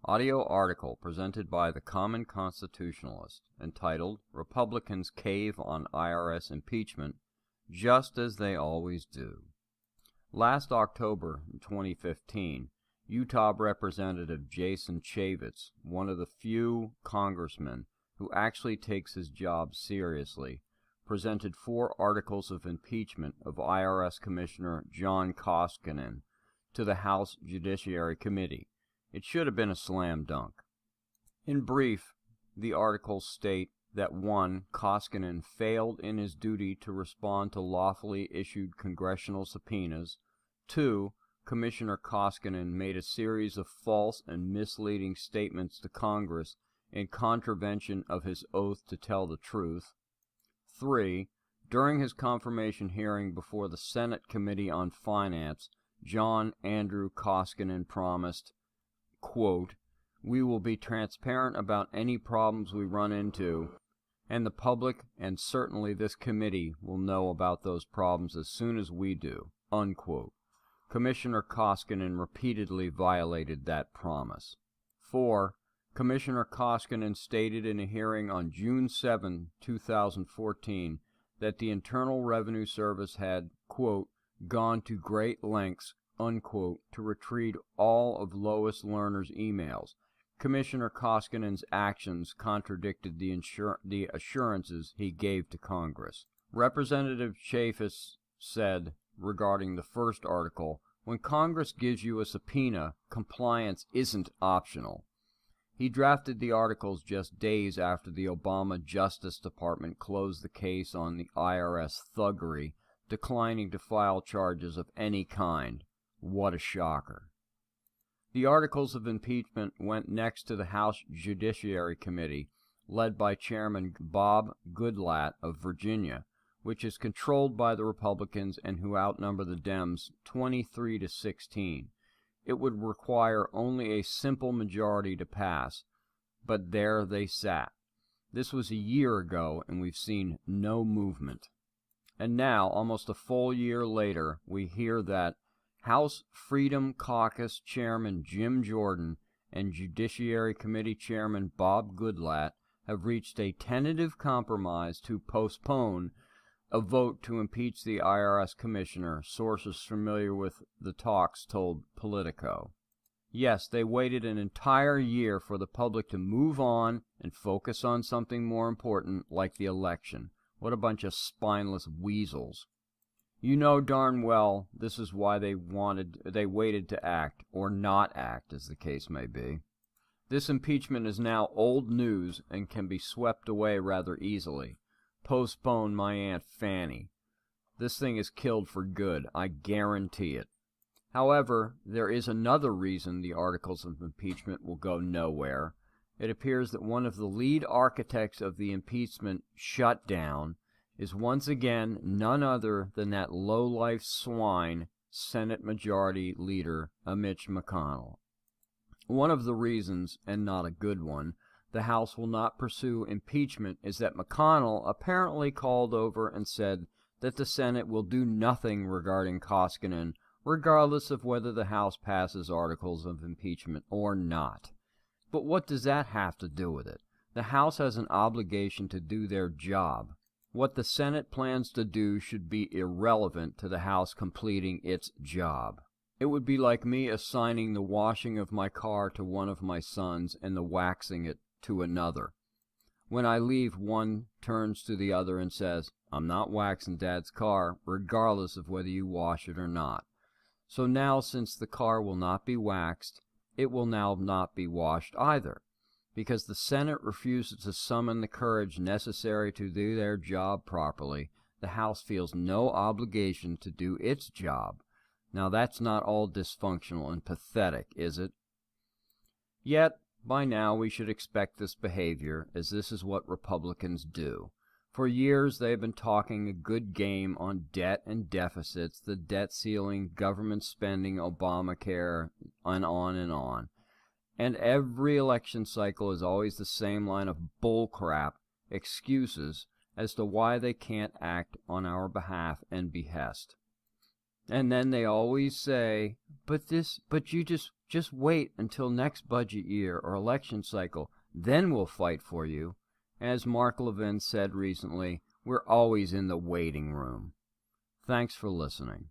Audio article presented by the Common Constitutionalist, entitled Republicans Cave on IRS Impeachment, Just as They Always Do. Last October 2015, Utah Representative Jason Chaffetz, one of the few congressmen who actually takes his job seriously, presented 4 articles of impeachment of IRS Commissioner John Koskinen to the House Judiciary Committee. It should have been a slam dunk. In brief, the articles state that 1. Koskinen failed in his duty to respond to lawfully issued congressional subpoenas. 2. Commissioner Koskinen made a series of false and misleading statements to Congress in contravention of his oath to tell the truth. 3. During his confirmation hearing before the Senate Committee on Finance, John Andrew Koskinen promised, quote, "We will be transparent about any problems we run into, and the public and certainly this committee will know about those problems as soon as we do," unquote. Commissioner Koskinen repeatedly violated that promise. 4. Commissioner Koskinen stated in a hearing on June 7, 2014, that the Internal Revenue Service had, quote, "gone to great lengths," unquote, to retrieve all of Lois Lerner's emails. Commissioner Koskinen's actions contradicted the assurances he gave to Congress. Representative Chaffetz said regarding the first article, "When Congress gives you a subpoena, compliance isn't optional." He drafted the articles just days after the Obama Justice Department closed the case on the IRS thuggery, declining to file charges of any kind. What a shocker. The articles of impeachment went next to the House Judiciary Committee, led by Chairman Bob Goodlatte of Virginia, which is controlled by the Republicans and who outnumber the Dems 23-16. It would require only a simple majority to pass, but there they sat. This was a year ago, and we've seen no movement. And now, almost a full year later, we hear that House Freedom Caucus Chairman Jim Jordan and Judiciary Committee Chairman Bob Goodlatte have reached a tentative compromise to postpone a vote to impeach the IRS Commissioner, sources familiar with the talks told Politico. Yes, they waited an entire year for the public to move on and focus on something more important, like the election. What a bunch of spineless weasels. You know darn well this is why they waited to act, or not act, as the case may be. This impeachment is now old news and can be swept away rather easily. Postpone my Aunt Fanny. This thing is killed for good, I guarantee it. However, there is another reason the articles of impeachment will go nowhere. It appears that one of the lead architects of the impeachment shutdown is once again none other than that low-life swine, Senate Majority Leader Mitch McConnell. One of the reasons, and not a good one, the House will not pursue impeachment is that McConnell apparently called over and said that the Senate will do nothing regarding Koskinen, regardless of whether the House passes articles of impeachment or not. But what does that have to do with it? The House has an obligation to do their job. What the Senate plans to do should be irrelevant to the House completing its job. It would be like me assigning the washing of my car to one of my sons and the waxing it to another. When I leave, one turns to the other and says, "I'm not waxing Dad's car, regardless of whether you wash it or not." So now, since the car will not be waxed, it will now not be washed either. Because the Senate refuses to summon the courage necessary to do their job properly, the House feels no obligation to do its job. Now that's not all dysfunctional and pathetic, is it? Yet, by now we should expect this behavior, as this is what Republicans do. For years they have been talking a good game on debt and deficits, the debt ceiling, government spending, Obamacare, and on and on. And every election cycle is always the same line of bullcrap excuses as to why they can't act on our behalf and behest. And then they always say, but you just wait until next budget year or election cycle, then we'll fight for you. As Mark Levin said recently, we're always in the waiting room. Thanks for listening.